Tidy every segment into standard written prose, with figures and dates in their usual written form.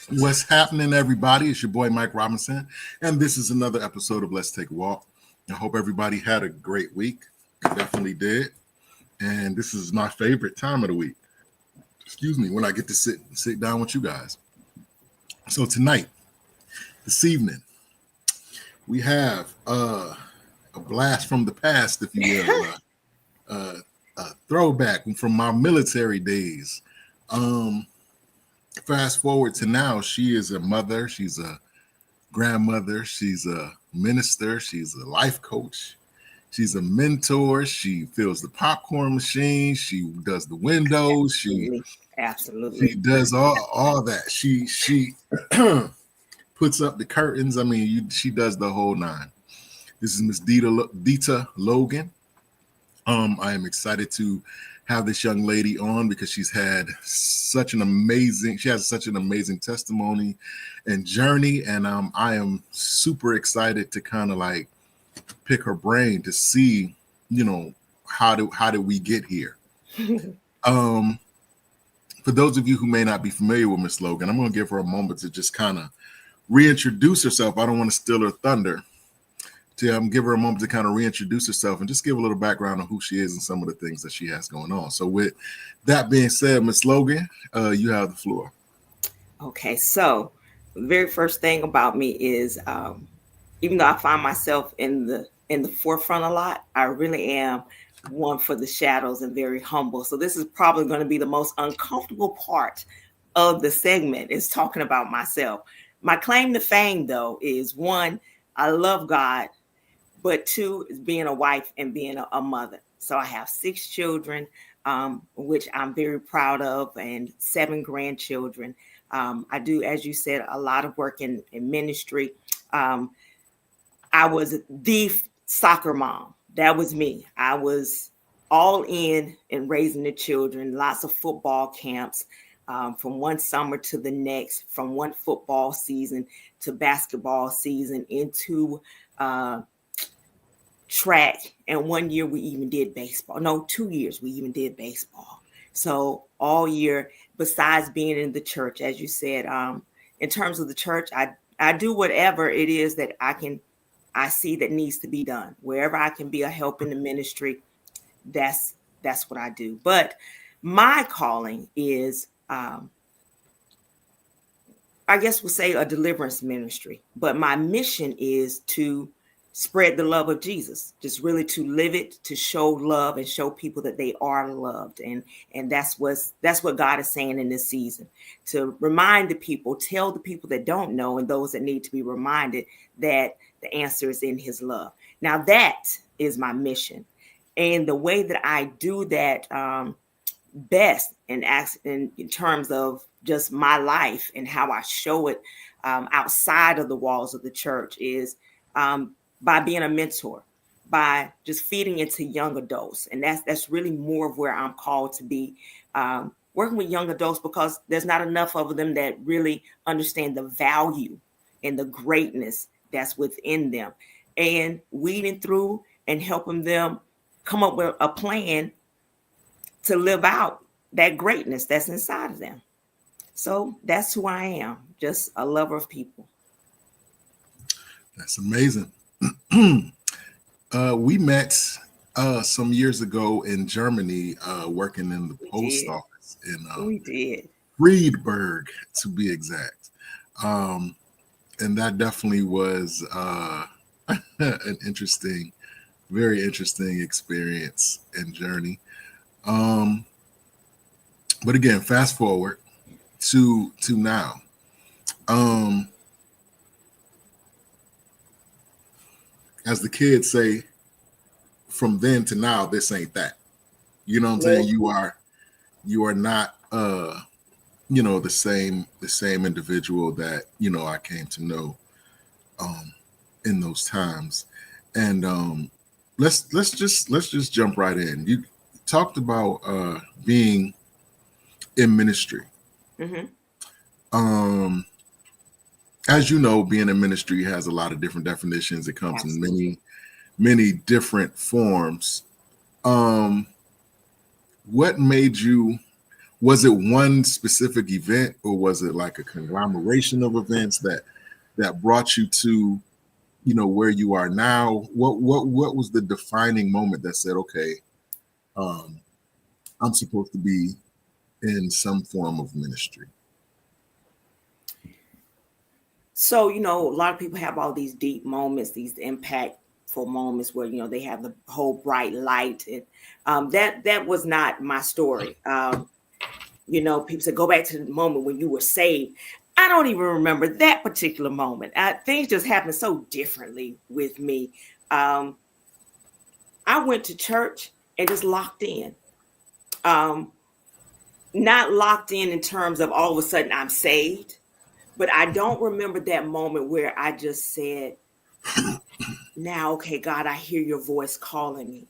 What's happening, everybody? It's your boy Mike Robinson, and this is another episode of Let's Take a Walk. I hope everybody had a great week. I definitely did, and this is my favorite time of the week. Excuse me, when I get to sit down with you guys. So tonight, this evening, we have a blast from the past, if you will, a throwback from my military days. Fast forward to now, she is a mother, she's a grandmother, she's a minister, she's a life coach, she's a mentor, she fills the popcorn machine, she does the windows, Absolutely. she does all that. She puts up the curtains. I mean, she does the whole nine. This is Miss Deeta Logan. I am excited to have this young lady on because she has such an amazing testimony and journey, and I am super excited to kind of like pick her brain to see, how did we get here. For those of you who may not be familiar with Miss Logan, I'm going to give her a moment to just kind of reintroduce herself. I don't want to steal her thunder. To give her a moment to kind of reintroduce herself and just give a little background on who she is and some of the things that she has going on. So with that being said, Miss Logan, you have the floor. Okay, so the very first thing about me is, even though I find myself in the forefront a lot, I really am one for the shadows and very humble. So this is probably going to be the most uncomfortable part of the segment, is talking about myself. My claim to fame, though, is one, I love God. But two is being a wife and being a mother. So I have 6 children, which I'm very proud of, and 7 grandchildren. I do, as you said, a lot of work in ministry. I was the soccer mom. That was me. I was all in raising the children, lots of football camps, from one summer to the next, from one football season to basketball season into track, and 1 year we even did baseball. No, 2 years we even did baseball. So all year, besides being in the church, as you said, in terms of the church, I do whatever it is that I see that needs to be done. Wherever I can be a help in the ministry, that's what I do. But my calling is, I guess we'll say, a deliverance ministry. But my mission is to spread the love of Jesus, just really to live it, to show love and show people that they are loved. And that's what God is saying in this season, to remind the people, tell the people that don't know and those that need to be reminded that the answer is in his love. Now that is my mission. And the way that I do that best in terms of just my life and how I show it outside of the walls of the church is by being a mentor, by just feeding into young adults. And that's really more of where I'm called to be, working with young adults, because there's not enough of them that really understand the value and the greatness that's within them, and weeding through and helping them come up with a plan to live out that greatness that's inside of them. So that's who I am, just a lover of people. That's amazing. We met some years ago in Germany, working in the post office in Friedberg, to be exact. And that definitely was an very interesting experience and journey. But again, fast forward to now. As the kids say, from then to now, this ain't that. You know what I'm saying? You are not the same individual that I came to know in those times. And let's just jump right in. You talked about being in ministry. Mm-hmm. As you know, being in ministry has a lot of different definitions. It comes in many different forms. What made you Was it one specific event, or was it like a conglomeration of events that brought you to, where you are now? What was the defining moment that said, okay, um, I'm supposed to be in some form of ministry? So, a lot of people have all these deep moments, these impactful moments where, they have the whole bright light. And that was not my story. People say, go back to the moment when you were saved. I don't even remember that particular moment. Things just happened so differently with me. I went to church and just locked in. Not locked in terms of all of a sudden I'm saved, but I don't remember that moment where I just said, now, okay, God, I hear your voice calling me.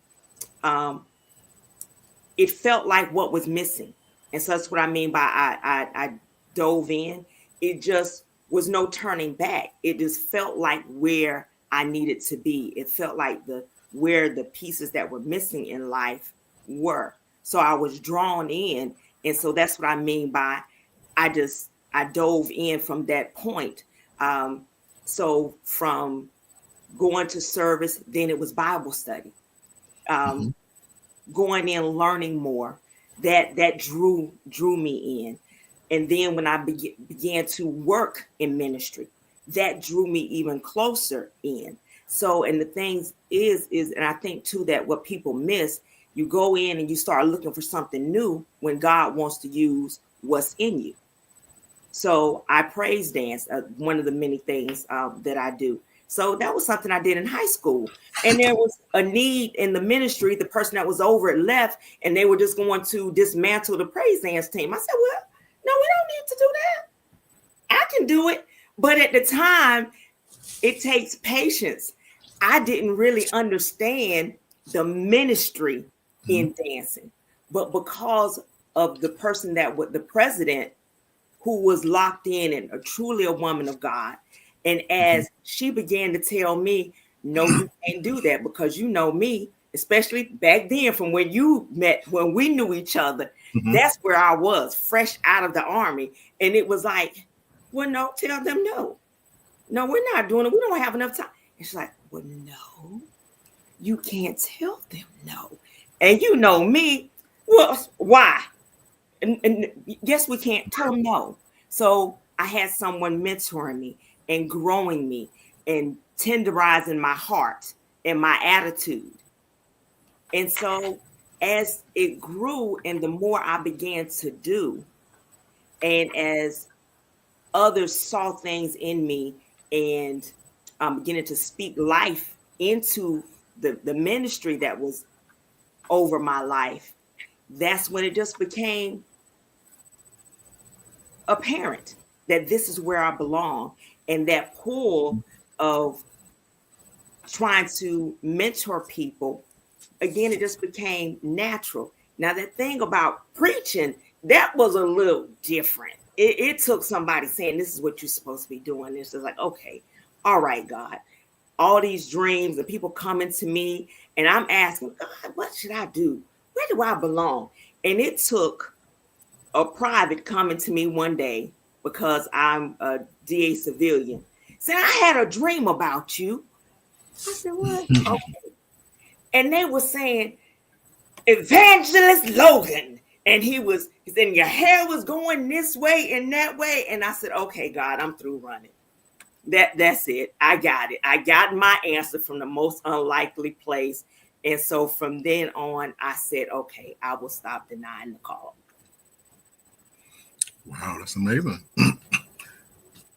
It felt like what was missing. And so that's what I mean by I dove in. It just was no turning back. It just felt like where I needed to be. It felt like where the pieces that were missing in life were. So I was drawn in. And so that's what I mean by I dove in from that point. So from going to service, then it was Bible study. Mm-hmm. Going in, learning more, that drew me in. And then when I began to work in ministry, that drew me even closer in. So, and the things is and I think too that what people miss, you go in and you start looking for something new when God wants to use what's in you. So I praise dance, one of the many things that I do. So that was something I did in high school. And there was a need in the ministry. The person that was over it left, and they were just going to dismantle the praise dance team. I said, well, no, we don't need to do that. I can do it. But at the time, it takes patience. I didn't really understand the ministry in dancing. But because of the person the president, who was locked in and truly a woman of God. And as she began to tell me, no, you can't do that because you know me, especially back then from when we knew each other, Mm-hmm. that's where I was, fresh out of the army. And it was like, well, no, tell them no. No, we're not doing it. We don't have enough time. And she's like, well, no, you can't tell them no. And you know me, well, why? And yes, we can't tell them no. So I had someone mentoring me and growing me and tenderizing my heart and my attitude. And so as it grew and the more I began to do, and as others saw things in me and beginning to speak life into the ministry that was over my life, that's when it just became apparent that this is where I belong. And that pull of trying to mentor people, again, it just became natural. Now, that thing about preaching, that was a little different. It took somebody saying, this is what you're supposed to be doing. It's just like, okay, all right, God. All these dreams and people coming to me, and I'm asking, God, what should I do? Where do I belong? And it took a private coming to me one day because I'm a DA civilian, saying, I had a dream about you. I said, what? Okay. And they were saying, Evangelist Logan. And he said, your hair was going this way and that way. And I said, okay, God, I'm through running. That's it. I got it. I got my answer from the most unlikely place. And so from then on, I said, okay, I will stop denying the call. Wow, that's amazing.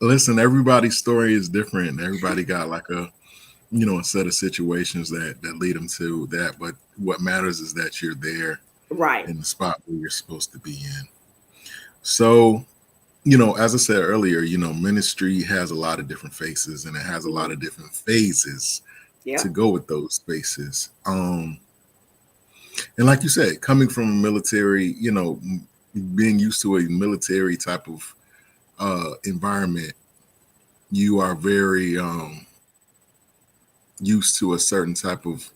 Listen, everybody's story is different. Everybody got like a set of situations that lead them to that. But what matters is that you're there, right, in the spot where you're supposed to be in. So, as I said earlier, ministry has a lot of different faces and it has a lot of different phases to go with those spaces. And like you said, coming from a military, being used to a military type of environment, you are very used to a certain type of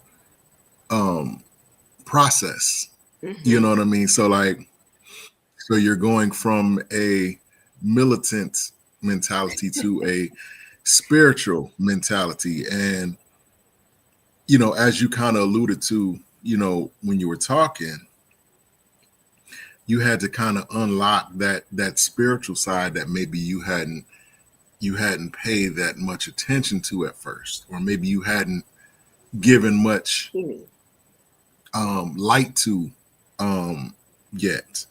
process. You know what I mean? So like So you're going from a militant mentality to a spiritual mentality. And, as you kind of alluded to, when you were talking, you had to kind of unlock that spiritual side that maybe you hadn't paid that much attention to at first, or maybe you hadn't given much light to yet.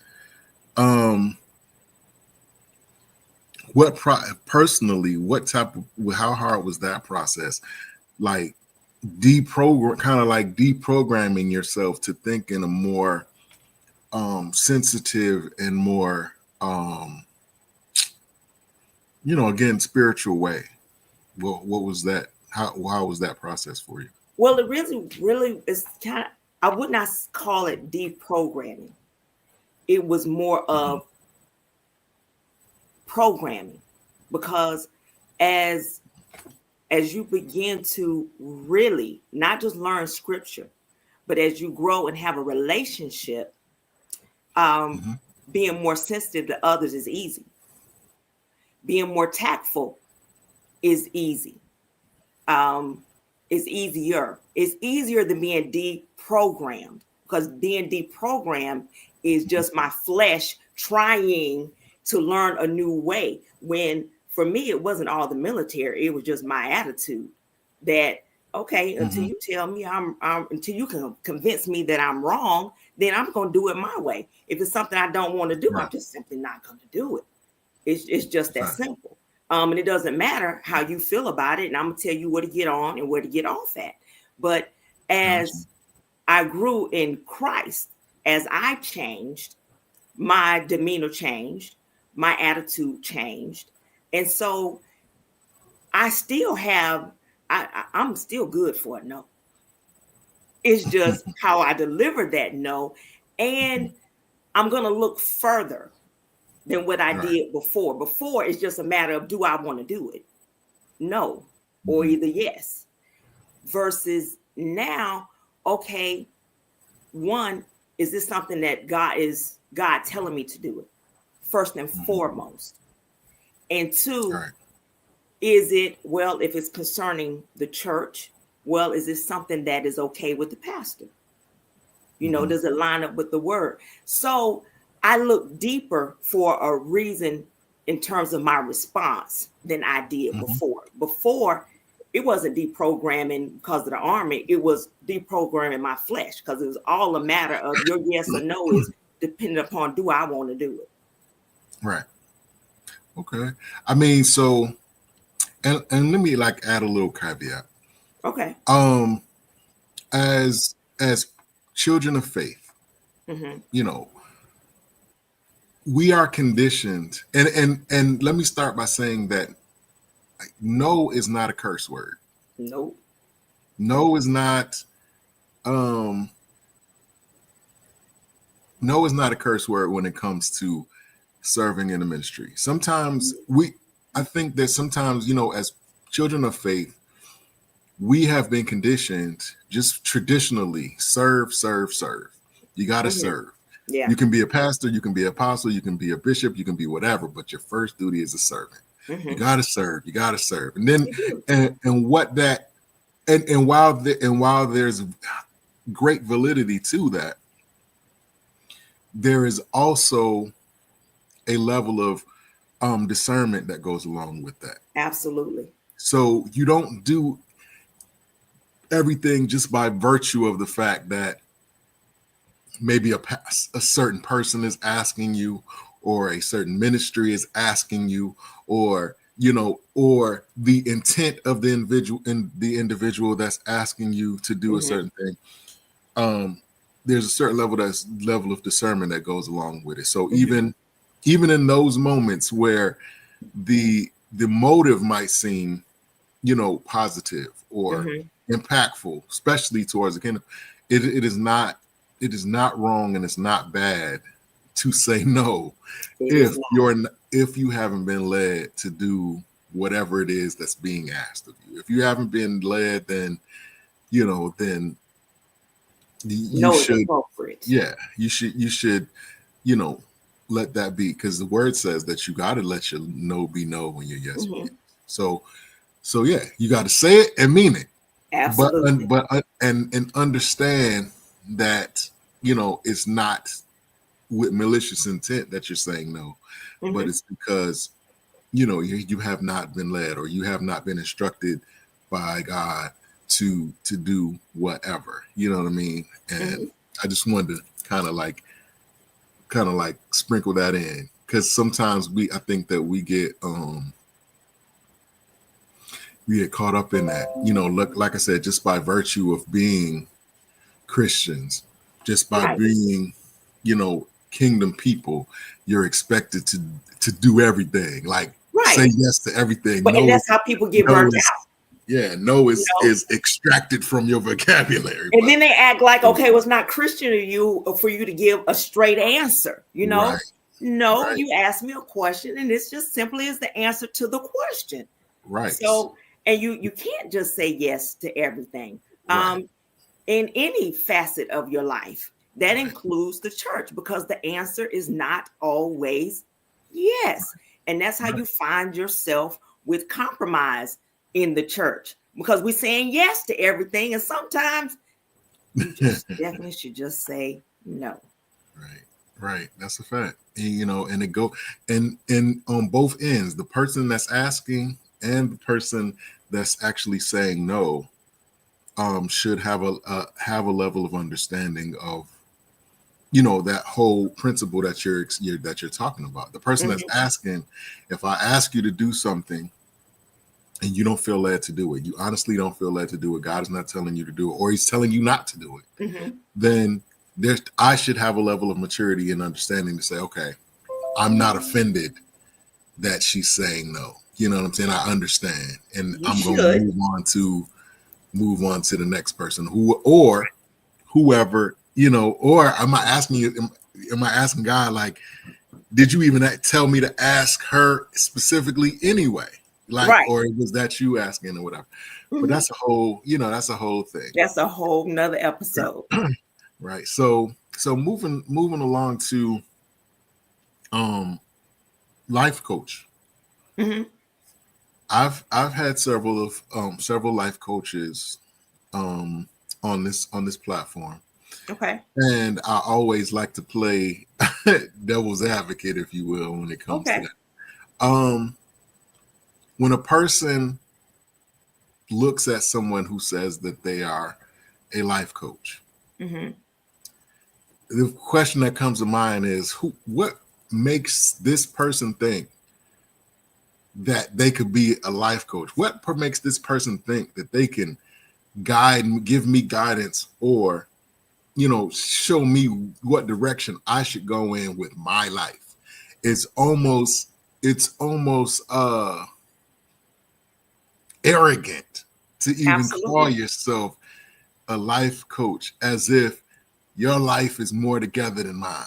Personally, how hard was that process? Like deprogramming yourself to think in a more sensitive and more again, spiritual way. What was that? How was that process for you? Well, it really is kind of, I would not call it deprogramming. It was more of programming, because as you begin to really not just learn scripture, but as you grow and have a relationship, being more sensitive to others is easy. Being more tactful is easy. It's easier. It's easier than being deprogrammed, because being deprogrammed is just my flesh trying to learn a new way. When for me, it wasn't all the military. It was just my attitude that, okay, until you tell me until you can convince me that I'm wrong, then I'm going to do it my way. If it's something I don't want to do, I'm just simply not going to do it. It's just that simple. And it doesn't matter how you feel about it. And I'm going to tell you where to get on and where to get off at. But as I grew in Christ, as I changed, my demeanor changed, my attitude changed. And so I still have, I'm still good for a no. It's just how I deliver that no. And I'm going to look further than what I did before. Before, it's just a matter of, do I want to do it? No, or either yes. Versus now, okay, one, is this something that God telling me to do it? First and foremost. And two, is it, well, if it's concerning the church, well, is this something that is okay with the pastor? Does it line up with the word? So I look deeper for a reason in terms of my response than I did before. Before, it wasn't deprogramming because of the army. It was deprogramming my flesh, because it was all a matter of your yes or no is dependent upon, do I want to do it? Right. Okay. I mean, so, and let me add a little caveat. Okay. As children of faith, we are conditioned, and let me start by saying that no is not a curse word. Nope. No is not no is not a curse word when it comes to serving in the ministry. Sometimes I think that sometimes, as children of faith, we have been conditioned just traditionally, serve. You got to serve. Yeah. You can be a pastor, you can be an apostle, you can be a bishop, you can be whatever, but your first duty is a servant. You got to serve. And then, and what that, and while there's great validity to that, there is also a level of discernment that goes along with that. Absolutely. So you don't do everything just by virtue of the fact that maybe a certain person is asking you, or a certain ministry is asking you, or or the intent of the individual that's asking you to do a certain thing. There's a certain level of discernment that goes along with it. So even in those moments where the motive might seem, positive or impactful, especially towards the kingdom, it is not wrong, and it's not bad to say no if you haven't been led to do whatever it is that's being asked of you. If you haven't been led, then you should. Appropriate. Yeah, you should let that be, because the word says that you got to let your no be no when your yes be yes. So yeah, you got to say it and mean it. Absolutely. And understand that, it's not with malicious intent that you're saying no, but it's because you have not been led, or you have not been instructed by God to do whatever. You know what I mean? And I just wanted to kind of like sprinkle that in, because sometimes I think that we get caught up in that. Look, like I said, just by virtue of being Christians, just by being, kingdom people, you're expected to do everything, like say yes to everything. And that's how people get burnt out. Yeah, no is extracted from your vocabulary. And then they act like, okay, well, it's not Christian for you to give a straight answer. Right. No, you asked me a question, and it's just simply is the answer to the question. Right. So, and you can't just say yes to everything. In any facet of your life. That includes the church, because the answer is not always yes. And that's how you find yourself with compromise in the church, because we're saying yes to everything. And sometimes you just definitely should just say no. Right. That's a fact. And, and it go and on both ends, the person that's asking and the person that's actually saying no should have a level of understanding of that whole principle that you're talking about. The person that's asking, if I ask you to do something and you don't feel led to do it, you honestly don't feel led to do it, God is not telling you to do it, or he's telling you not to do it, then I should have a level of maturity and understanding to say, okay, I'm not offended that she's saying no. You know what I'm saying? I understand, and I'm going to move on to the next person, or whoever, or am I asking God, like, did you even tell me to ask her specifically anyway? Like, or was that you asking or whatever? But that's a whole, that's a whole thing. That's a whole nother episode. Right. So moving along to life coach. I've had several life coaches on this platform. Okay. And I always like to play devil's advocate, if you will, when it comes to that. When a person looks at someone who says that they are a life coach, the question that comes to mind is, what makes this person think that they could be a life coach? What makes this person think that they can give me guidance, or show me what direction I should go in with my life? It's almost arrogant to even call yourself a life coach, as if your life is more together than mine.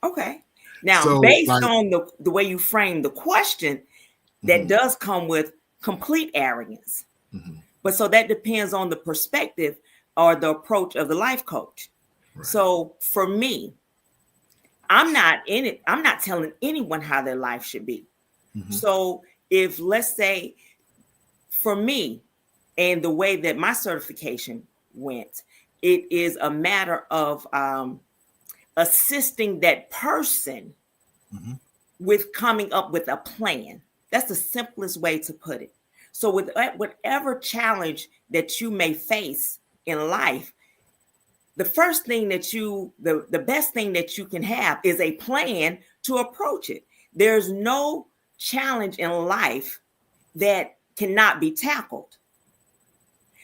Okay. Now, based on the way you frame the question, that does come with complete arrogance. But so that depends on the perspective or the approach of the life coach. So for me, I'm not in it. I'm not telling anyone how their life should be. So if, let's say, for me, and the way that my certification went, it is a matter of assisting that person with coming up with a plan. That's the simplest way to put it. So with whatever challenge that you may face in life, the first thing that the best thing that you can have is a plan to approach it. There's no challenge in life that cannot be tackled.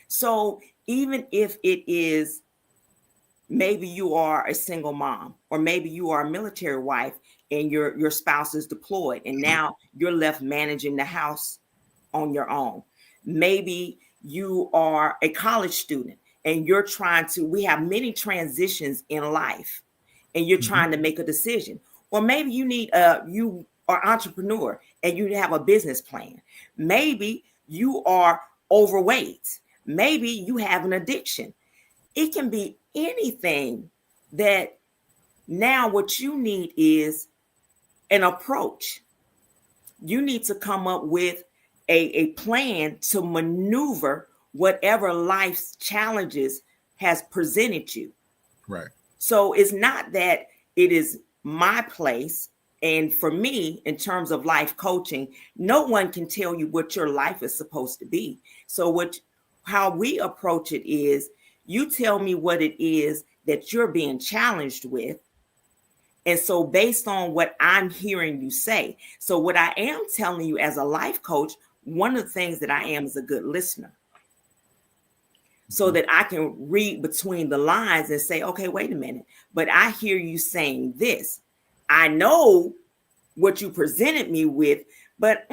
So even if it is, maybe you are a single mom, or maybe you are a military wife and your spouse is deployed, and now you're left managing the house on your own. Maybe you are a college student and you're we have many transitions in life, and you're trying to make a decision. Or maybe you are entrepreneur and you have a business plan. Maybe you are overweight. Maybe you have an addiction. It can be anything. That now what you need is an approach. You need to come up with a plan to maneuver whatever life's challenges has presented you. Right. So it's not that it is my place. And for me, in terms of life coaching, no one can tell you what your life is supposed to be. So how we approach it is, you tell me what it is that you're being challenged with. And so based on what I'm hearing you say, so what I am telling you as a life coach, one of the things that I am is a good listener. So that I can read between the lines and say, okay, wait a minute, but I hear you saying this. I know what you presented me with, but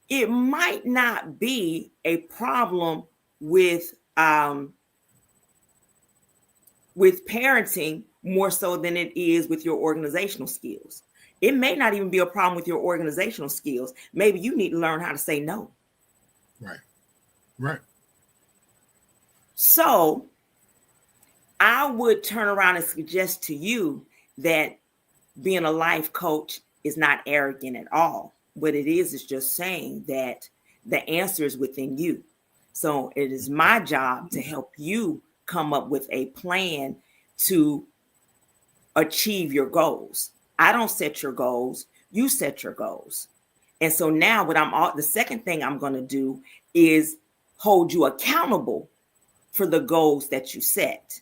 it might not be a problem with parenting more so than it is with your organizational skills. It may not even be a problem with your organizational skills. Maybe you need to learn how to say no. Right. Right. So I would turn around and suggest to you that being a life coach is not arrogant at all. What it is just saying that the answer is within you. So it is my job to help you come up with a plan to achieve your goals. I don't set your goals, you set your goals. And so now the second thing I'm going to do is hold you accountable for the goals that you set.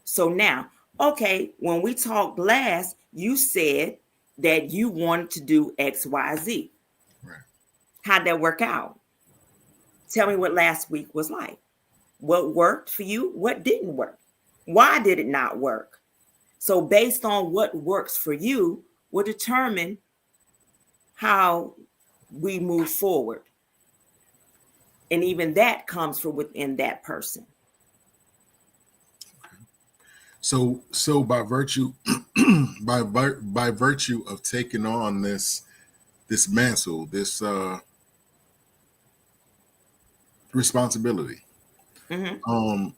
So now, okay, when we talked last, you said that you wanted to do X, Y, Z. Right. How'd that work out? Tell me what last week was like. What worked for you? What didn't work? Why did it not work? So based on what works for you will determine how we move forward. And even that comes from within that person. So by virtue by virtue of taking on this mantle, this responsibility, Mm-hmm.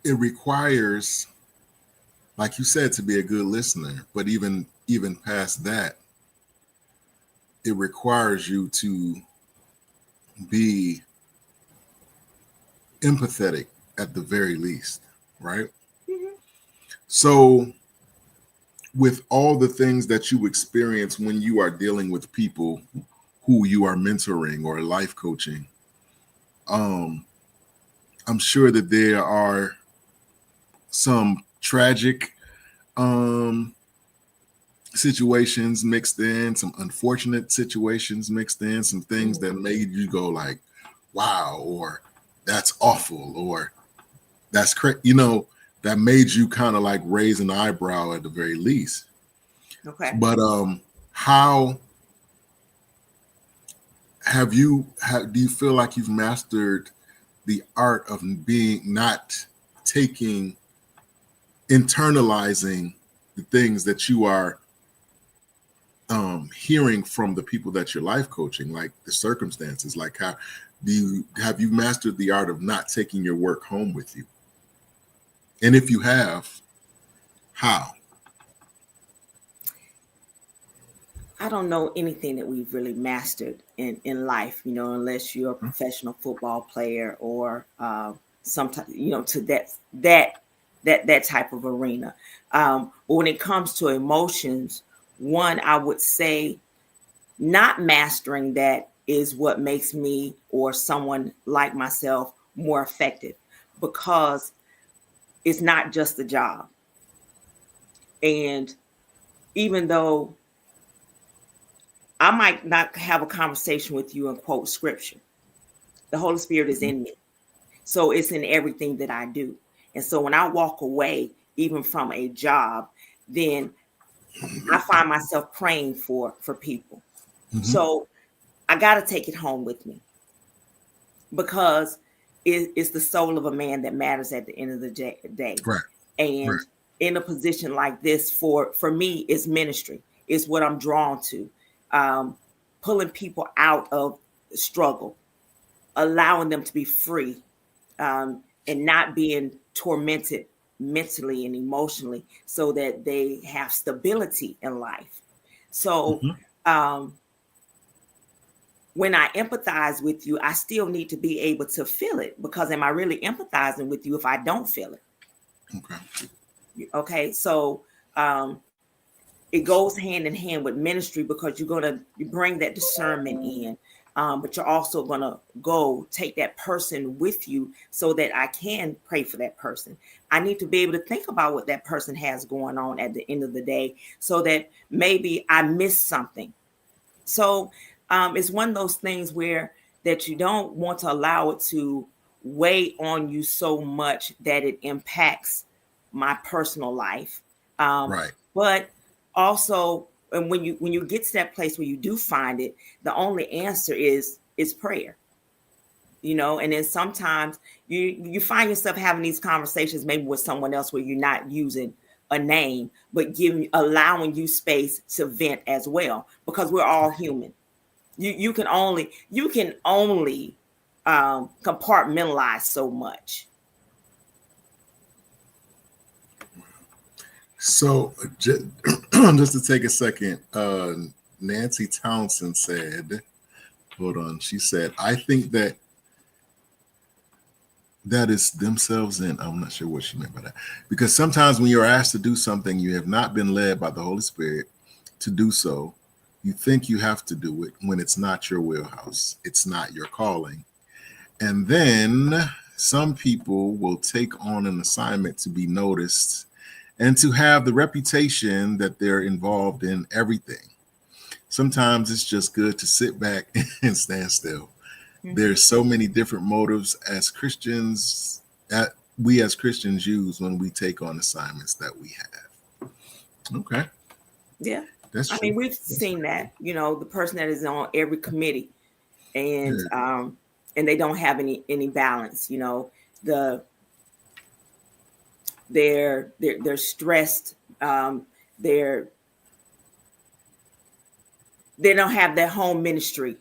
It requires, like you said, to be a good listener, but even past that, it requires you to be empathetic at the very least, right? Mm-hmm. So with all the things that you experience when you are dealing with people who you are mentoring or life coaching, I'm sure that there are some tragic situations mixed in, some unfortunate situations mixed in, some things that made you go like, wow, or that's awful, or that's crazy, that made you kind of like raise an eyebrow at the very least. Okay. But how do you feel like you've mastered the art of not internalizing the things that you are hearing from the people that you're life coaching, like the circumstances? Like, have you mastered the art of not taking your work home with you? And if you have, how? I don't know anything that we've really mastered in life, unless you're a professional football player or sometimes, to that type of arena. But when it comes to emotions, one, I would say not mastering that is what makes me or someone like myself more effective, because it's not just a job. And even though I might not have a conversation with you and quote scripture, the Holy Spirit is in me. So it's in everything that I do. And so when I walk away, even from a job, then I find myself praying for people. Mm-hmm. So I got to take it home with me, because it's the soul of a man that matters at the end of the day. Right. And Right. in a position like this, for me, it's ministry. It's what I'm drawn to. Pulling people out of struggle, allowing them to be free, and not being tormented mentally and emotionally so that they have stability in life. So when I empathize with you, I still need to be able to feel it, because am I really empathizing with you if I don't feel it? Okay. So it goes hand in hand with ministry, because you're going to bring that discernment in. But you're also going to go take that person with you so that I can pray for that person. I need to be able to think about what that person has going on at the end of the day, so that maybe I missed something. So it's one of those things where that you don't want to allow it to weigh on you so much that it impacts my personal life. Right. But also, and when you get to that place where you do find it, the only answer is prayer. And then sometimes you find yourself having these conversations maybe with someone else where you're not using a name, but allowing you space to vent as well, because we're all human. You can only compartmentalize so much. So just to take a second, Nancy Townsend said, hold on, she said, I think that is themselves in. I'm not sure what she meant by that. Because sometimes when you're asked to do something, you have not been led by the Holy Spirit to do so. You think you have to do it when it's not your wheelhouse. It's not your calling. And then some people will take on an assignment to be noticed and to have the reputation that they're involved in everything. Sometimes it's just good to sit back and stand still. There's so many different motives as Christians that we as Christians use when we take on assignments that we have. Okay. Yeah. That's true. I mean, we've seen that, the person that is on every committee and they don't have any balance, they're stressed. They don't have their home ministry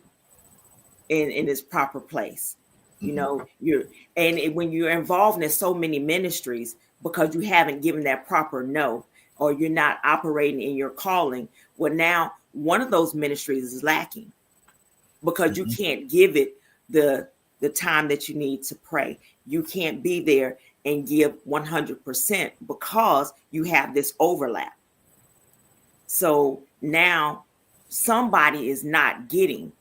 in its proper place. When you're involved in so many ministries, because you haven't given that proper no, or you're not operating in your calling, well, now one of those ministries is lacking, because you can't give it the time that you need to pray. You can't be there and give 100% because you have this overlap. So now somebody is not getting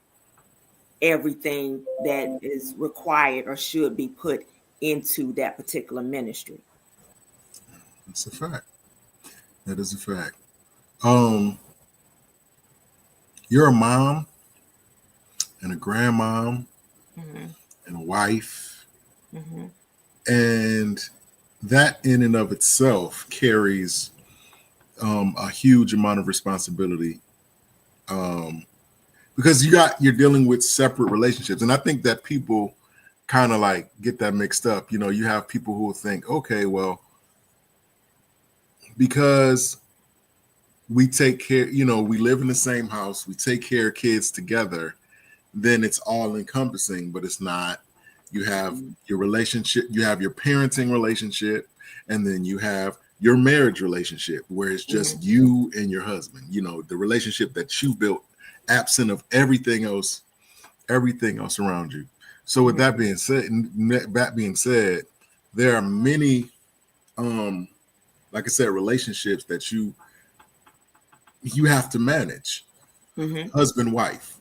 everything that is required or should be put into that particular ministry. That's a fact. That is a fact. You're a mom and a grandmom and a wife. And that in and of itself carries a huge amount of responsibility, because you're dealing with separate relationships. And I think that people kind of like get that mixed up. You have people who will think, okay, well, because we take care, we live in the same house, we take care of kids together, then it's all encompassing, but it's not. You have your relationship, you have your parenting relationship, and then you have your marriage relationship, where it's just you and your husband, the relationship that you built absent of everything else around you. So with that being said, there are many, like I said, relationships that you have to manage. Husband, wife,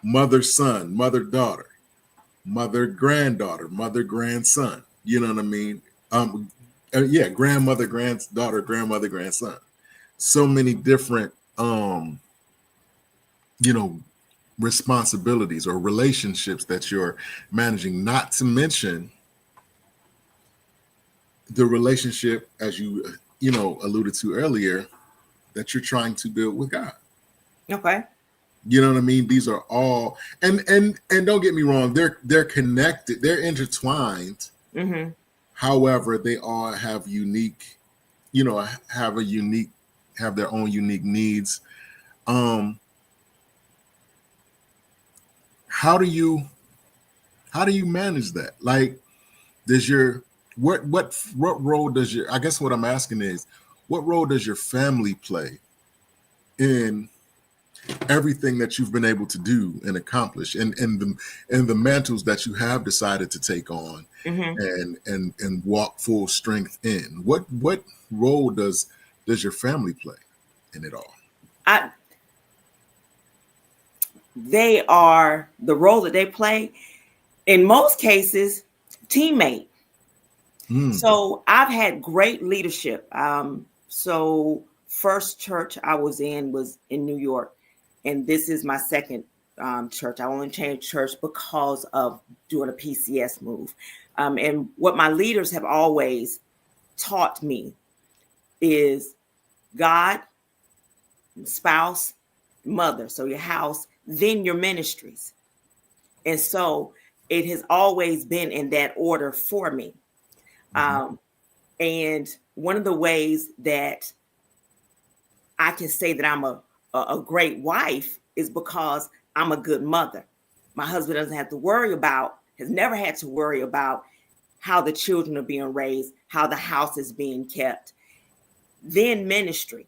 mother, son, mother, daughter, mother, granddaughter, mother, grandson. You know what I mean? Grandmother, granddaughter, grandmother, grandson. So many different, responsibilities or relationships that you're managing, not to mention the relationship, as you alluded to earlier, that you're trying to build with God. Okay. You know what I mean? These are all, and don't get me wrong, they're connected, they're intertwined. However, they all have unique, have their own unique needs. How do you manage that? Like, what role does your, I guess what I'm asking is, what role does your family play in everything that you've been able to do and accomplish, and the mantles that you have decided to take on, and walk full strength in? What role does your family play in it all? They are the role that they play, in most cases, teammate. So I've had great leadership. So first church I was in was in New York, and this is my second church. I only changed church because of doing a PCS move. And what my leaders have always taught me is God, spouse, mother, so your house, then your ministries. And so it has always been in that order for me. And one of the ways that I can say that I'm a great wife is because I'm a good mother. My husband doesn't have to worry about, has never had to worry about how the children are being raised, how the house is being kept. Then ministry.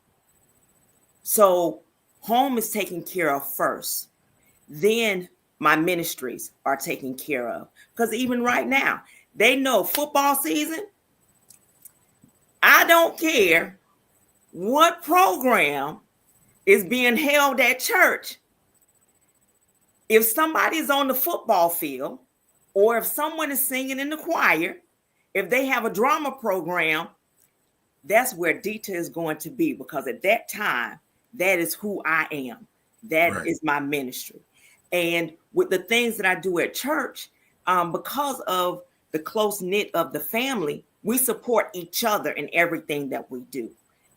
So home is taken care of first. Then my ministries are taken care of. Because even right now, they know football season, I don't care what program is being held at church. If somebody's on the football field, or if someone is singing in the choir, if they have a drama program, that's where Deeta is going to be, because at that time, that is who I am. That is my ministry. And with the things that I do at church, because of the close knit of the family, we support each other in everything that we do.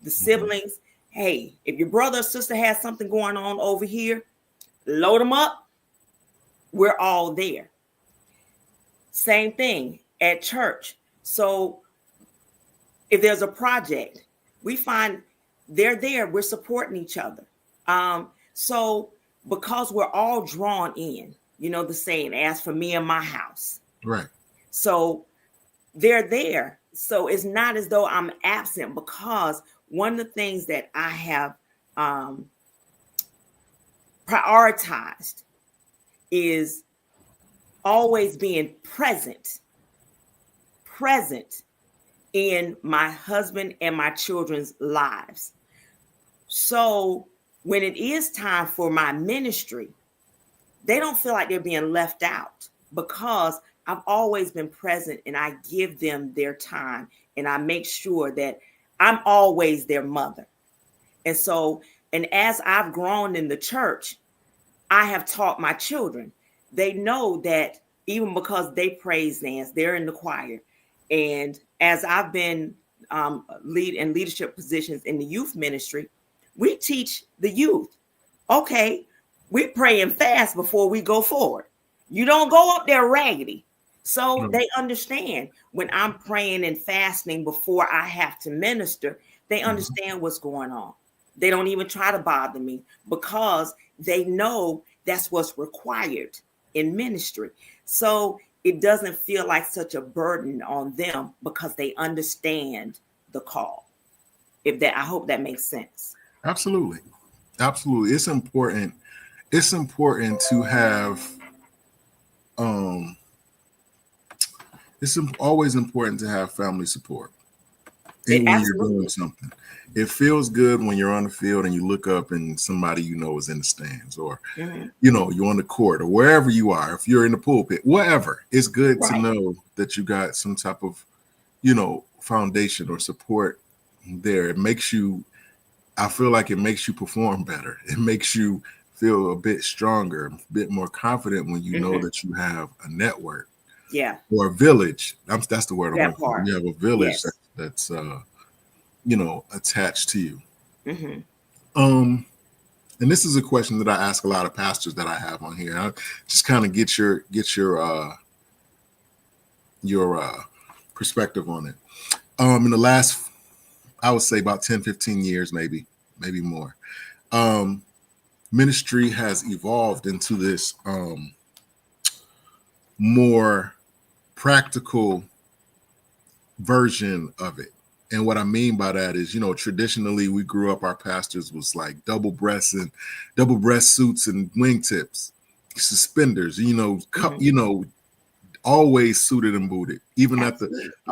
The siblings, hey, if your brother or sister has something going on over here, load them up. We're all there. Same thing at church. So if there's a project, we find they're there. We're supporting each other. So because we're all drawn in, you know, the saying, as for me and my house. Right. So they're there. So it's not as though I'm absent, because one of the things that I have prioritized is always being present in my husband and my children's lives. So when it is time for my ministry, they don't feel like they're being left out, because I've always been present and I give them their time, and I make sure that I'm always their mother. And so, and as I've grown in the church, I have taught my children. They know that even because they praise dance, they're in the choir. And as I've been in leadership positions in the youth ministry, we teach the youth, okay, we pray and fast before we go forward. You don't go up there raggedy. So they understand when I'm praying and fasting before I have to minister, they understand what's going on. They don't even try to bother me, because they know that's what's required in ministry. So it doesn't feel like such a burden on them, because they understand the call. I hope that makes sense. Absolutely. It's important. It's important to have, it's always important to have family support when you're doing something. It feels good when you're on the field and you look up and somebody you know is in the stands, or you know, you're on the court, or wherever you are. If you're in the pulpit, whatever, it's good to know that you got some type of, you know, foundation or support there. It makes you, I feel like it makes you perform better. It makes you feel a bit stronger, a bit more confident when you know that you have a network. Yeah. Or a village. That's the word I'm looking for. You have a village that's you know, attached to you. And this is a question that I ask a lot of pastors that I have on here. I just kind of get your perspective on it. In the last, I would say about 10, 15 years, maybe more, ministry has evolved into this more practical version of it. And what I mean by that is, traditionally we grew up, our pastors was like double breast suits and wingtips, suspenders, always suited and booted. Even I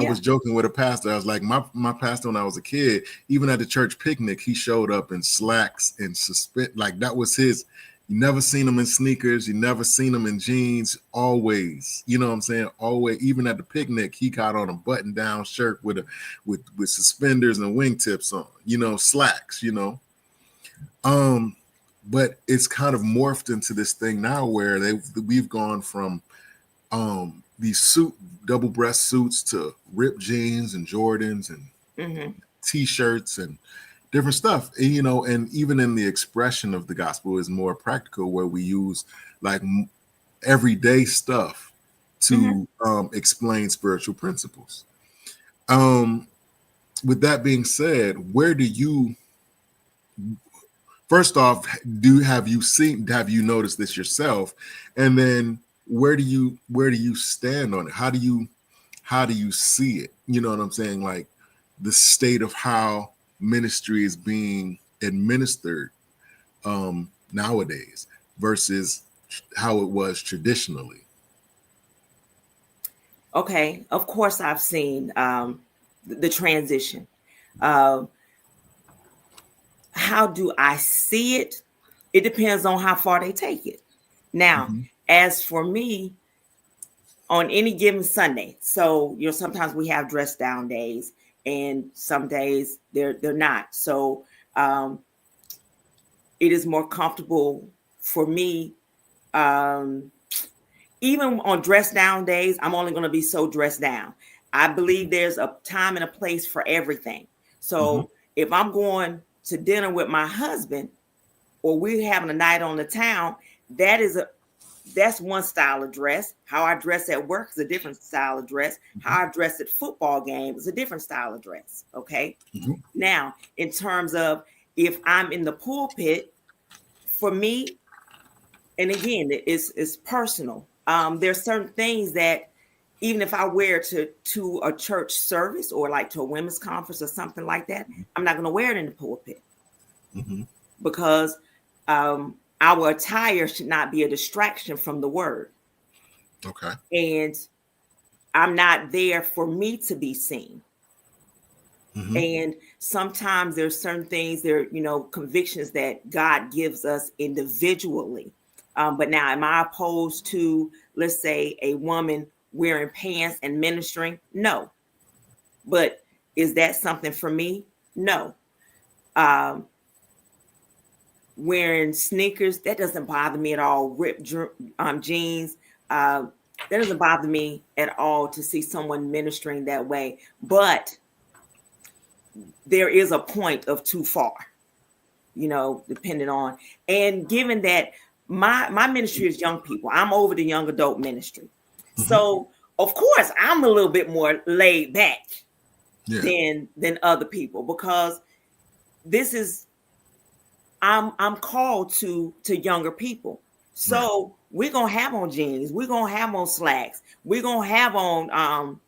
was joking with a pastor. I was like, my pastor when I was a kid, even at the church picnic, he showed up in slacks and like that was his. You never seen him in sneakers. You never seen him in jeans. Always, you know what I'm saying? Always, even at the picnic, he got on a button-down shirt with suspenders and wingtips on. Slacks. But it's kind of morphed into this thing now where we've gone from these double breast suits to ripped jeans and Jordans and t-shirts and different stuff, and even in the expression of the gospel is more practical, where we use like everyday stuff to explain spiritual principles. With that being said, first off, have you noticed this yourself? And then where do you stand on it? How do you see it? You know what I'm saying? Like the state of how ministry is being administered nowadays versus how it was traditionally. Okay, of course I've seen the transition. How do I see it? It depends on how far they take it. Now, as for me, on any given Sunday, so sometimes we have dress down days, and some days they're not. So it is more comfortable for me. Even on dress down days, I'm only going to be so dressed down. I believe there's a time and a place for everything. So if I'm going to dinner with my husband, or we're having a night on the town, that's one style of dress. How I dress at work is a different style of dress. How I dress at football games is a different style of dress. Okay. Now, in terms of if I'm in the pulpit, for me, and again, it's personal. There's certain things that even if I wear to a church service or like to a women's conference or something like that, I'm not going to wear it in the pulpit because our attire should not be a distraction from the word. Okay. And I'm not there for me to be seen. And sometimes there's certain things convictions that God gives us individually. But now, am I opposed to, let's say, a woman wearing pants and ministering? No. But is that something for me? No. Wearing sneakers, that doesn't bother me at all. Ripped jeans, that doesn't bother me at all to see someone ministering that way. But there is a point of too far, depending on, and given that my ministry is young people, I'm over the young adult ministry. So of course I'm a little bit more laid back than other people, because this is, I'm called to younger people. So we're going to have on jeans. We're going to have on slacks. We're going to have on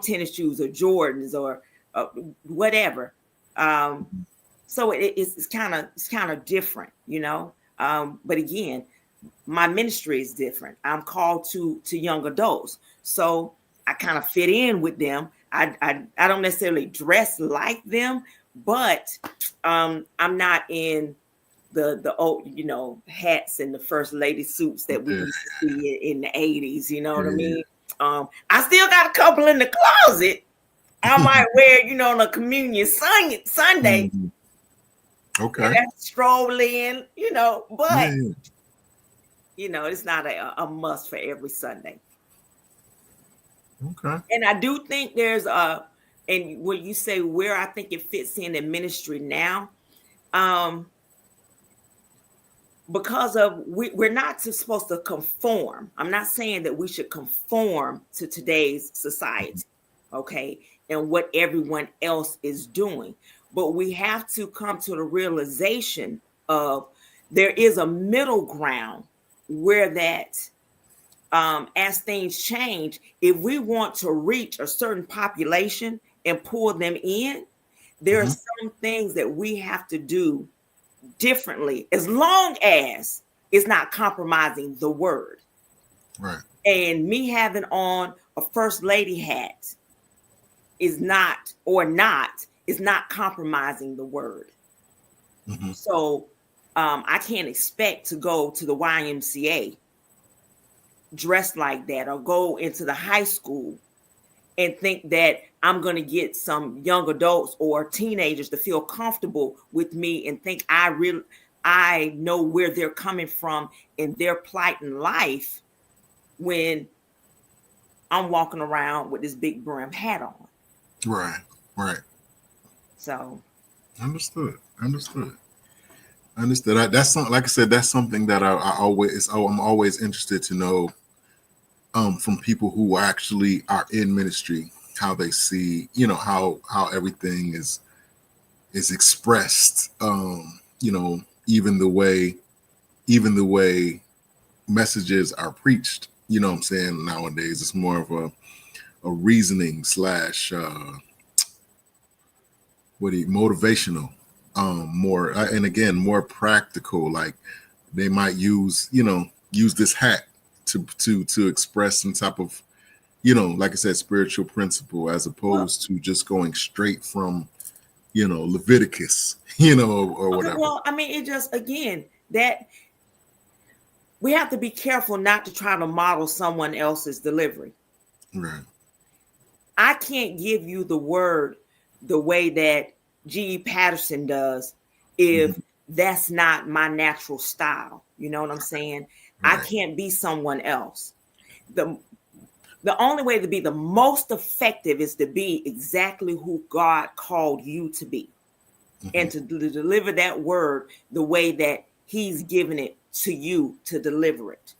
tennis shoes or Jordans or whatever. So it's kind of different, but again, my ministry is different. I'm called to young adults. So I kind of fit in with them. I don't necessarily dress like them, but I'm not in the old, hats and the first lady suits that we used to see in the 80s. You know what I mean? I still got a couple in the closet. I might wear, on a communion Sunday. Okay. And that's stroll in, but it's not a must for every Sunday. Okay. And I do think there's and when you say where I think it fits in ministry now, because of we're not supposed to conform. I'm not saying that we should conform to today's society, okay, and what everyone else is doing. But we have to come to the realization of there is a middle ground where that as things change, if we want to reach a certain population and pull them in, there are some things that we have to do differently, as long as it's not compromising the word. Right. And me having on a first lady hat is not compromising the word. So I can't expect to go to the YMCA dressed like that, or go into the high school and think that I'm going to get some young adults or teenagers to feel comfortable with me and think I know where they're coming from in their plight in life, when I'm walking around with this big brim hat on. Right. So Understood. That's something, like I said, that's something that I'm always interested to know from people who actually are in ministry, how they see, how everything is expressed, even the way messages are preached. You know what I'm saying? Nowadays it's more of a reasoning / motivational, more, and again, more practical. Like they might use this hat to express some type of, like I said, spiritual principle, as opposed to just going straight from, Leviticus, or whatever. Well, I mean, it just, again, that we have to be careful not to try to model someone else's delivery. Right. I can't give you the word the way that G.E. Patterson does if that's not my natural style. You know what I'm saying? Right. I can't be someone else. The only way to be the most effective is to be exactly who God called you to be, and to deliver that word the way that He's given it to you to deliver it.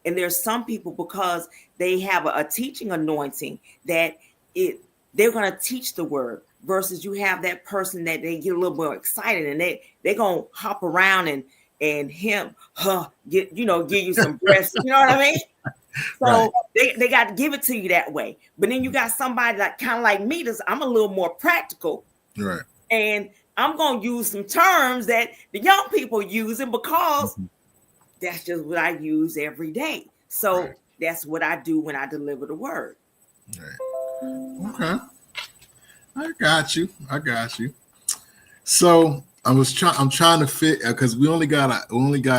And there's some people, because they have a teaching anointing, that they're going to teach the word, versus you have that person that they get a little more excited and they're going to hop around and give you some breaths. You know what I mean? So right. they got to give it to you that way. But then you got somebody that kind of like me, I'm a little more practical. Right. And I'm going to use some terms that the young people using, because that's just what I use every day. So that's what I do when I deliver the word. Right. Okay. I got you. So I'm trying to fit, because we only got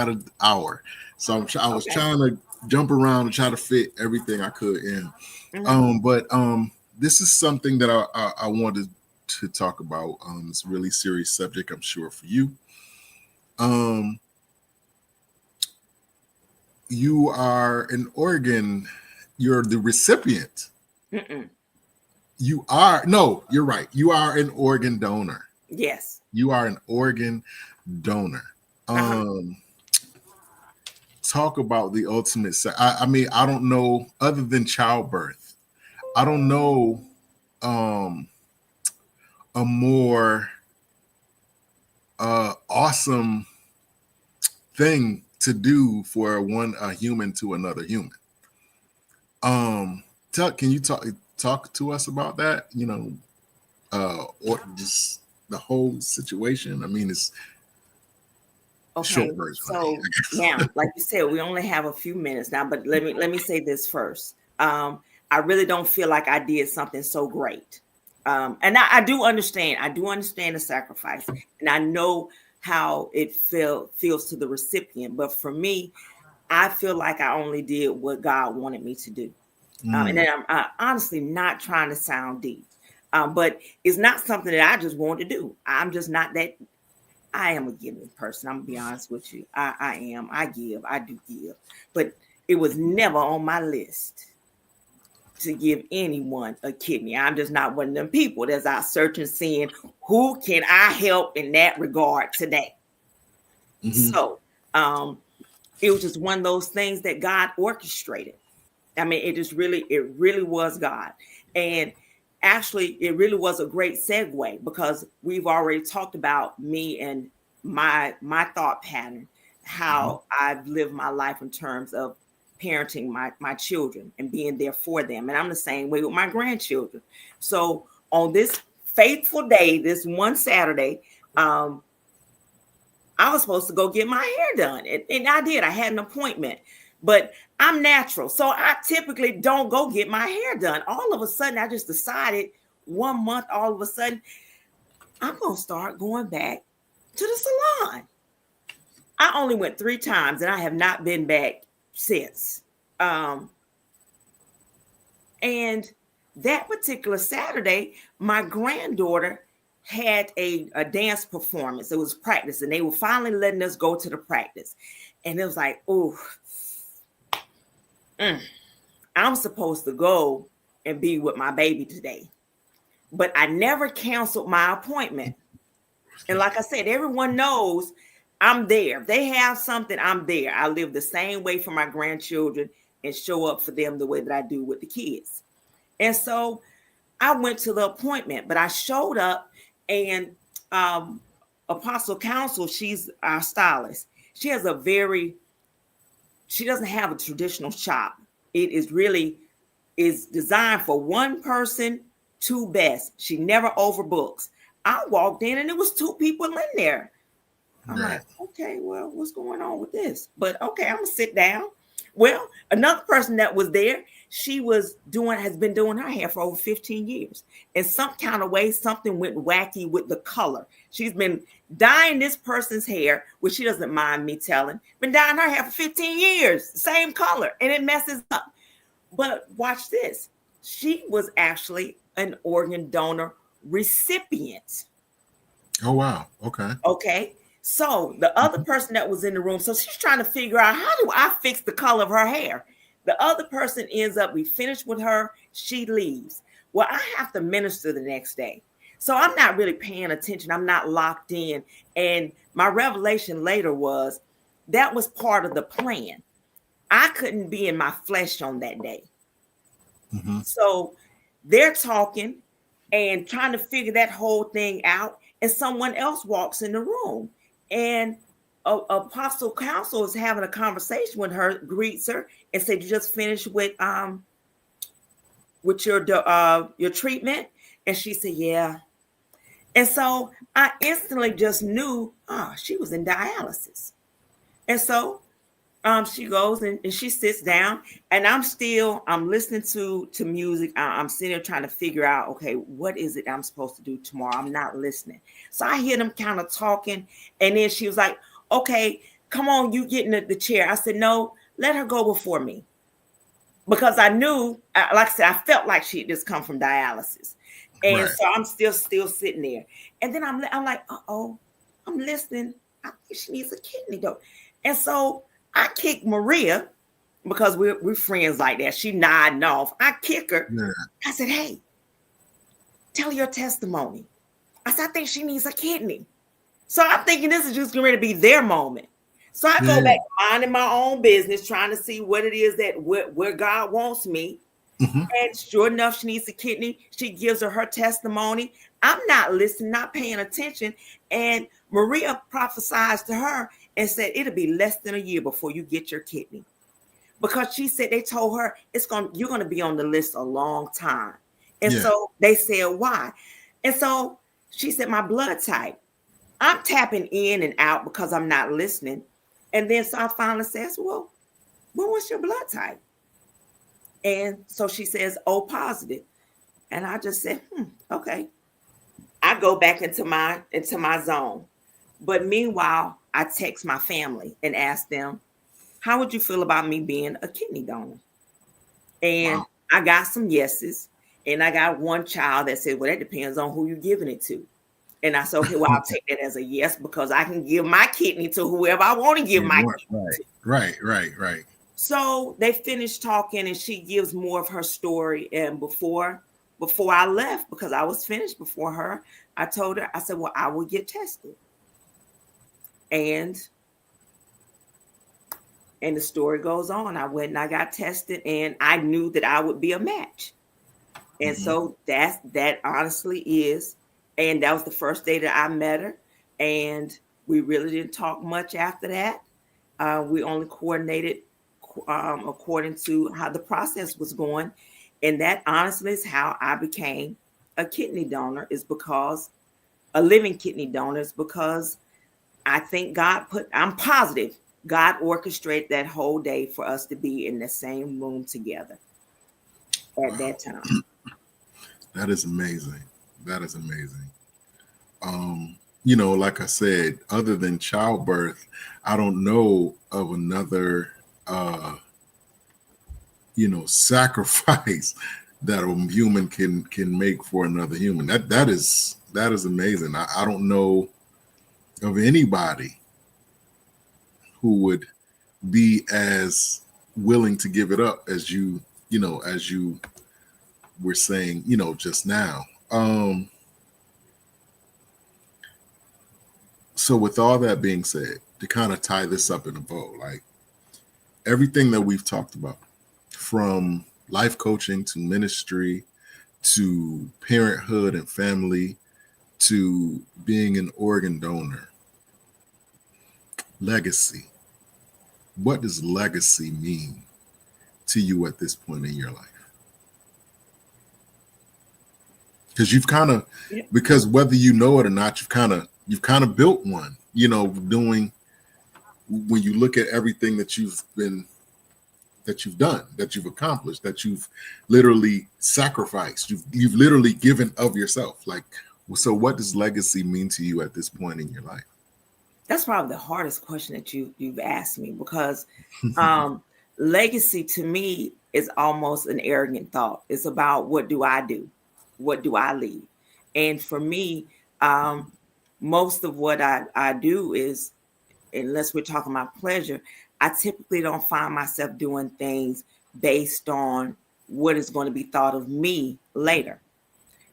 an hour. So I was trying to jump around and try to fit everything I could in. But this is something that I wanted to talk about. It's a really serious subject, I'm sure, for you. You are an organ. You're the recipient. You're right. You are an organ donor. Yes. You are an organ donor. Talk about the ultimate. I mean, I don't know, other than childbirth, I don't know a more awesome thing to do for a human to another human. Can you talk to us about that? Or just the whole situation. I mean, it's okay. Short version. So now, like you said, we only have a few minutes now, but let me say this first. I really don't feel like I did something so great. And I do understand. I do understand the sacrifice, and I know how it feels to the recipient. But for me, I feel like I only did what God wanted me to do. And then I'm honestly not trying to sound deep, but it's not something that I just want to do. I'm just not that. I am a giving person. I'm gonna be honest with you. I am. I do give, but it was never on my list to give anyone a kidney. I'm just not one of them people that's out searching, seeing who can I help in that regard today. So it was just one of those things that God orchestrated. I mean, it really was God. And actually, it really was a great segue, because we've already talked about me and my thought pattern, how I've lived my life in terms of parenting my children and being there for them. And I'm the same way with my grandchildren. So on this faithful day, this one Saturday, I was supposed to go get my hair done. And I did. I had an appointment. But I'm natural. So I typically don't go get my hair done. All of a sudden, I just decided 1 month, all of a sudden, I'm going to start going back to the salon. I only went 3 times and I have not been back since. And that particular Saturday, my granddaughter had a dance performance. It was practice, and they were finally letting us go to the practice. And it was like, oh, I'm supposed to go and be with my baby today. But I never canceled my appointment. And like I said, everyone knows I'm there. If they have something, I'm there. I live the same way for my grandchildren and show up for them the way that I do with the kids. And so I went to the appointment, but I showed up, and Apostle Counsel, she's our stylist. She doesn't have a traditional shop. It is designed for one person, 2 best. She never overbooks. I walked in and there was 2 people in there. I'm like, okay, well, what's going on with this? But okay, I'm gonna sit down. Well, another person that was there, has been doing her hair for over 15 years. In some kind of way, something went wacky with the color. She's been dyeing this person's hair, which she doesn't mind me telling, been dyeing her hair for 15 years, same color, and it messes up. But watch this. She was actually an organ donor recipient. Oh, wow. Okay. Okay. So the other person that was in the room, so she's trying to figure out, how do I fix the color of her hair? The other person ends up, we finish with her, she leaves. Well, I have to minister the next day. So I'm not really paying attention. I'm not locked in. And my revelation later was that was part of the plan. I couldn't be in my flesh on that day. Mm-hmm. So they're talking and trying to figure that whole thing out. And someone else walks in the room. And Apostle Counsel is having a conversation with her, greets her, and said, "You just finished with your treatment?" And she said, "Yeah." And so I instantly just knew, she was in dialysis. And so she goes and she sits down, and I'm listening to music. I'm sitting there trying to figure out, okay, what is it I'm supposed to do tomorrow? I'm not listening. So I hear them kind of talking. And then she was like, "Okay, come on, you get in the chair." I said, "No, let her go before me." Because I knew, like I said, I felt like she had just come from dialysis. And right. So I'm still sitting there. And then I'm like, I'm listening. I think she needs a kidney though. And so I kick Maria, because we're friends like that. She nodding off. I kick her. Yeah. I said, "Hey, tell your testimony." I said, "I think she needs a kidney." So I'm thinking this is just going to be their moment. So I go back minding my own business, trying to see what it is that where God wants me. Mm-hmm. And sure enough, she needs a kidney. She gives her testimony. I'm not listening, not paying attention. And Maria prophesies to her and said, "It'll be less than a year before you get your kidney." Because she said, they told her you're going to be on the list a long time. And so they said, "Why?" And so she said, "My blood type." I'm tapping in and out because I'm not listening. And then so I finally says, "Well, what was your blood type?" And so she says, "O positive." And I just said, okay. I go back into my zone. But meanwhile, I text my family and ask them, "How would you feel about me being a kidney donor?" And wow. I got some yeses. And I got one child that said, "Well, that depends on who you're giving it to." And I said, "Okay, well, I'll take that as a yes, because I can give my kidney to whoever I want to give my kidney to." Right. So they finished talking, and she gives more of her story. And before I left, because I was finished before her, I told her, I said, "Well, I will get tested." And the story goes on. I went and I got tested, and I knew that I would be a match. And so that honestly is. And that was the first day that I met her. And we really didn't talk much after that. We only coordinated according to how the process was going. And that honestly is how I became a kidney donor, is because a living kidney donor, is because I think I'm positive God orchestrated that whole day for us to be in the same room together at that time. That is amazing. That is amazing. You know, like I said, other than childbirth, I don't know of another you know, sacrifice that a human can make for another human. That is amazing. I don't know of anybody who would be as willing to give it up as you know, as you were saying, you know, just now. So with all that being said, to kind of tie this up in a bow, like everything that we've talked about, from life coaching to ministry to parenthood and family to being an organ donor, legacy. What does legacy mean to you at this point in your life? Because you've kind of, because whether you know it or not, you've kind of built one, you know, doing, when you look at everything that you've done, that you've accomplished, that you've literally sacrificed, you've literally given of yourself. Like, so what does legacy mean to you at this point in your life? That's probably the hardest question that you've asked me, because legacy to me is almost an arrogant thought. It's about, what do I do? What do I leave? And for me, most of what I do is, unless we're talking about pleasure, I typically don't find myself doing things based on what is going to be thought of me later.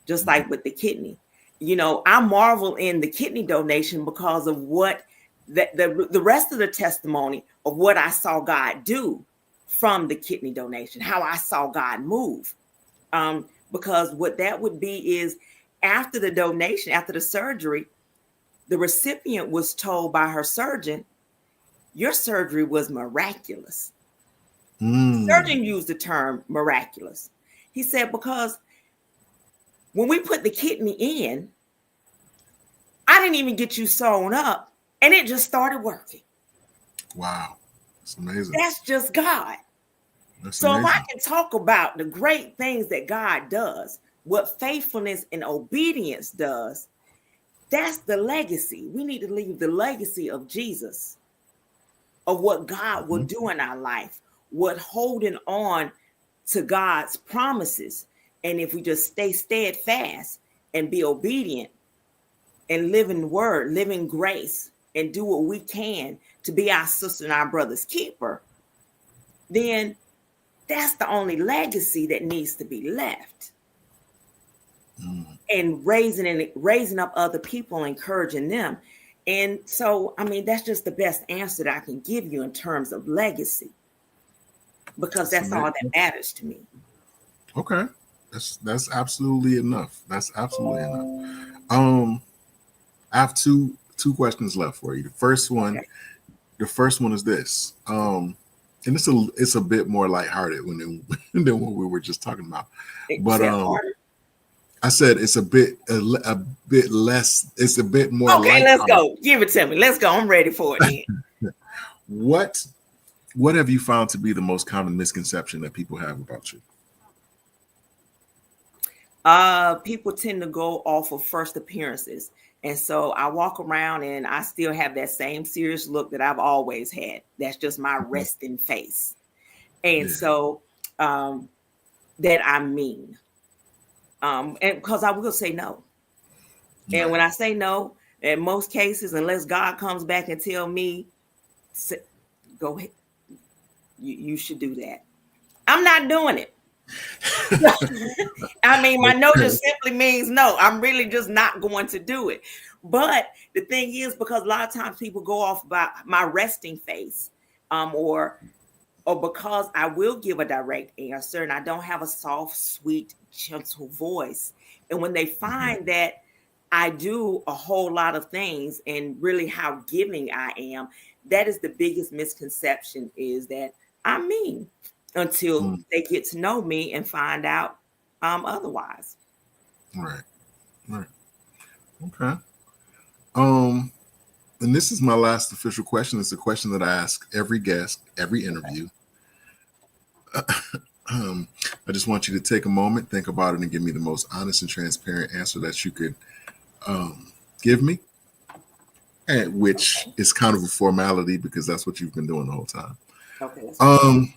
Just like with the kidney, you know, I marvel in the kidney donation because of what the rest of the testimony of what I saw God do from the kidney donation, how I saw God move. Because what that would be is, after the donation, after the surgery, the recipient was told by her surgeon, your surgery was miraculous. The surgeon used the term miraculous. He said, because when we put the kidney in, I didn't even get you sewn up, and it just started working. Wow. That's amazing. That's just God. That's so amazing. If I can talk about the great things that God does, what faithfulness and obedience does, that's the legacy. We need to leave the legacy of Jesus, of what God will do in our life, what holding on to God's promises. And if we just stay steadfast and be obedient and live in the word, live in grace, and do what we can to be our sister and our brother's keeper, then that's the only legacy that needs to be left. And raising up other people, encouraging them. And so, I mean, that's just the best answer that I can give you in terms of legacy, because that's all that matters to me. Okay. That's absolutely enough. That's absolutely enough. I have two questions left for you. The first one is this. And it's a bit more lighthearted than what we were just talking about. But I said it's a bit less. It's a bit more. Okay, let's go. Give it to me. Let's go. I'm ready for it. Then. What have you found to be the most common misconception that people have about you? People tend to go off of first appearances. And so I walk around and I still have that same serious look that I've always had. That's just my resting face. And so that I mean. And because I will say no. And when I say no, in most cases, unless God comes back and tell me, go ahead, you should do that, I'm not doing it. I mean, my no just simply means no. I'm really just not going to do it. But the thing is, because a lot of times people go off by my resting face, or because I will give a direct answer and I don't have a soft, sweet, gentle voice. And when they find that I do a whole lot of things and really how giving I am, that is the biggest misconception, is that I'm me until they get to know me and find out otherwise. Right. Right. Okay. And this is my last official question. It's a question that I ask every guest, every interview. I just want you to take a moment, think about it, and give me the most honest and transparent answer that you could give me, and which is kind of a formality because that's what you've been doing the whole time. Okay.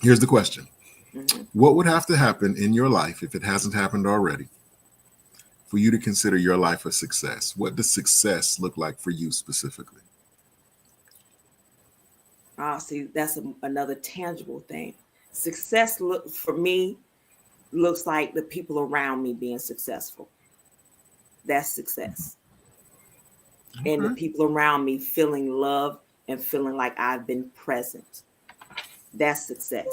Here's the question. What would have to happen in your life, if it hasn't happened already, for you to consider your life a success? What does success look like for you specifically? See, that's another tangible thing. Success for me looks like the people around me being successful. That's success. Okay. And the people around me feeling love and feeling like I've been present. That's success.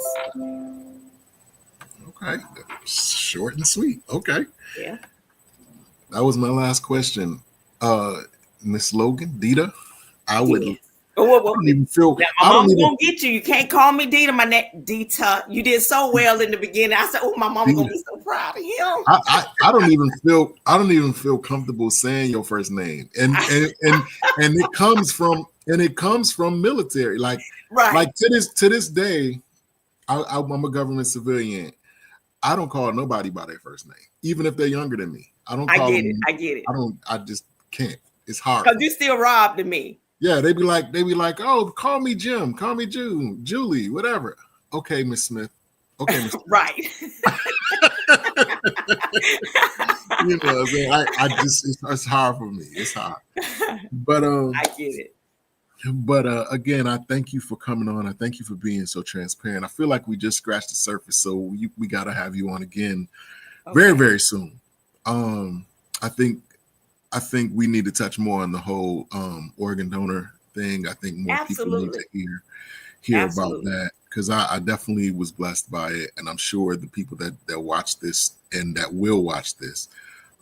Okay. Short and sweet. Okay. Yeah. That was my last question. Miss Logan, Deeta, I would. Yes. I don't even feel. Now, my mama gonna get you. You can't call me Deeta. My name Deeta. You did so well in the beginning. I said, "Oh, my mama gonna be so proud of him." I don't even feel. I don't even feel comfortable saying your first name, and it comes from military. Like to this day, I'm a government civilian. I don't call nobody by their first name, even if they're younger than me. I don't. I get it. I just can't. It's hard because you still Rob to me. Yeah, they be like, oh, call me Jim, call me June, Julie, whatever. Okay, Miss Smith. Okay, Miss right. You know, I just it's hard for me. It's hard. But I get it. But again, I thank you for coming on. I thank you for being so transparent. I feel like we just scratched the surface, so we got to have you on again very, very soon. I think we need to touch more on the whole organ donor thing. I think more people need to hear about that, because I definitely was blessed by it, and I'm sure the people that watch this and that will watch this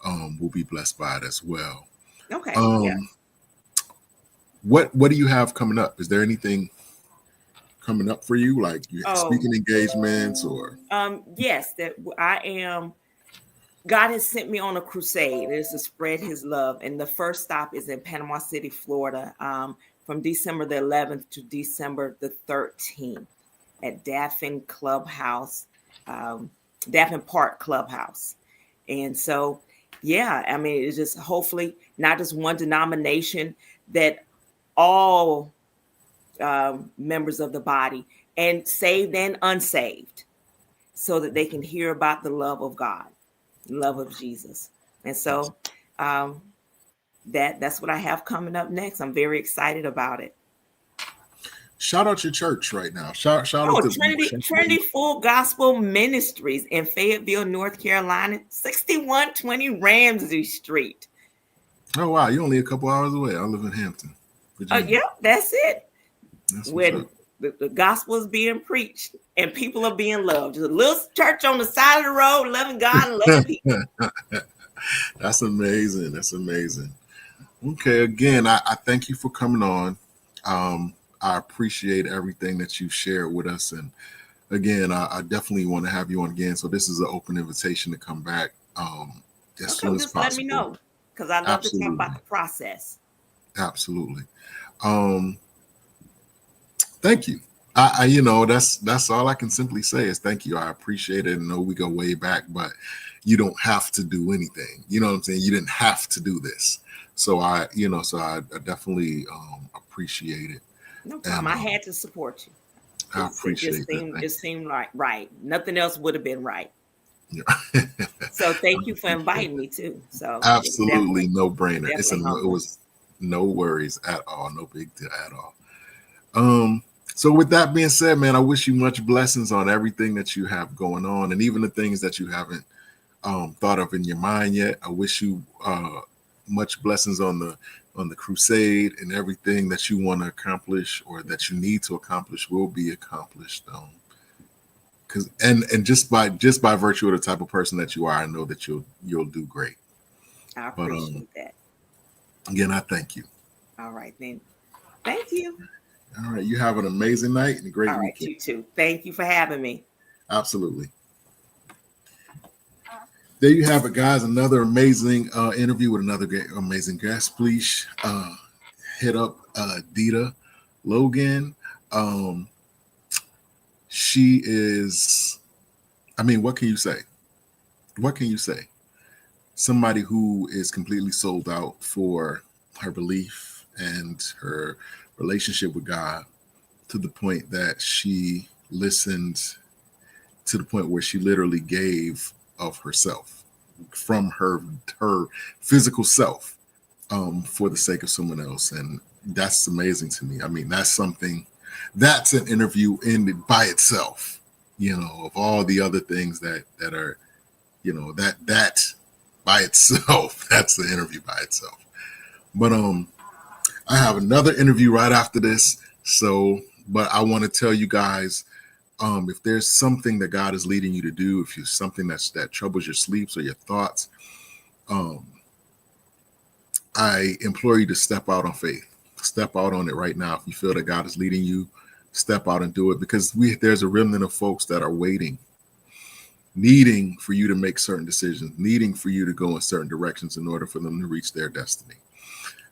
will be blessed by it as well. Okay. What do you have coming up? Is there anything coming up for you, like speaking engagements or? Yes, that I am. God has sent me on a crusade. It is to spread his love. And the first stop is in Panama City, Florida, from December the 11th to December the 13th at Daffin Clubhouse, Daffin Park Clubhouse. And so, yeah, I mean, it's just hopefully not just one denomination, that all members of the body, and saved and unsaved, so that they can hear about the love of God. Love of Jesus. And so that's what I have coming up next. I'm very excited about it. Shout out your church right now. Shout out to Trinity Full Gospel Ministries in Fayetteville, North Carolina, 6120 Ramsey Street. Oh wow, you're only a couple hours away. I live in Hampton, Virginia. Yeah, that's it. When the gospel is being preached and people are being loved. Just a little church on the side of the road, loving God and loving people. That's amazing. That's amazing. Okay, again, I thank you for coming on. I appreciate everything that you shared with us. And again, I definitely want to have you on again. So this is an open invitation to come back as soon as possible. Let me know, because I love to talk about the process. Absolutely. Thank you. I that's all I can simply say is thank you. I appreciate it. I know we go way back, but you don't have to do anything. You know what I'm saying? You didn't have to do this. So I definitely appreciate it. No problem. I had to support you. I appreciate it. Just seemed like right. Nothing else would have been right. Yeah. So thank you for inviting me too. So absolutely no brainer. It was no worries at all. No big deal at all. So with that being said, man, I wish you much blessings on everything that you have going on, and even the things that you haven't thought of in your mind yet. I wish you much blessings on the crusade, and everything that you want to accomplish or that you need to accomplish will be accomplished. Because and just by virtue of the type of person that you are, I know that you'll do great. I appreciate that. Again, I thank you. All right, then. Thank you. All right. You have an amazing night and a great All right, weekend. you too. Thank you for having me. Absolutely. There you have it, guys. Another amazing interview with another amazing guest. Please hit up Deeta Logan. She is, I mean, what can you say? What can you say? Somebody who is completely sold out for her belief and her relationship with God, to the point that she listened, to the point where she literally gave of herself, from her physical self, for the sake of someone else. And that's amazing to me. I mean, that's an interview in by itself, of all the other things that are, that by itself, that's the interview by itself. But I have another interview right after this. So, but I want to tell you guys, if there's something that God is leading you to do, if there's something that troubles your sleeps or your thoughts, I implore you to step out on faith. Step out on it right now. If you feel that God is leading you, step out and do it, because there's a remnant of folks that are waiting, needing for you to make certain decisions, needing for you to go in certain directions in order for them to reach their destiny.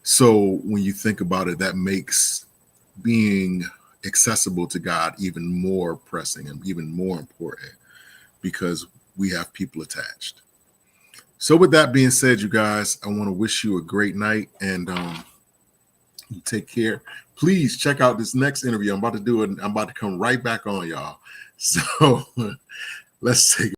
So when you think about it, that makes being accessible to God even more pressing and even more important, because we have people attached. So with that being said, you guys, I want to wish you a great night, and you take care. Please check out this next interview I'm about to do, and I'm about to come right back on, y'all. So let's take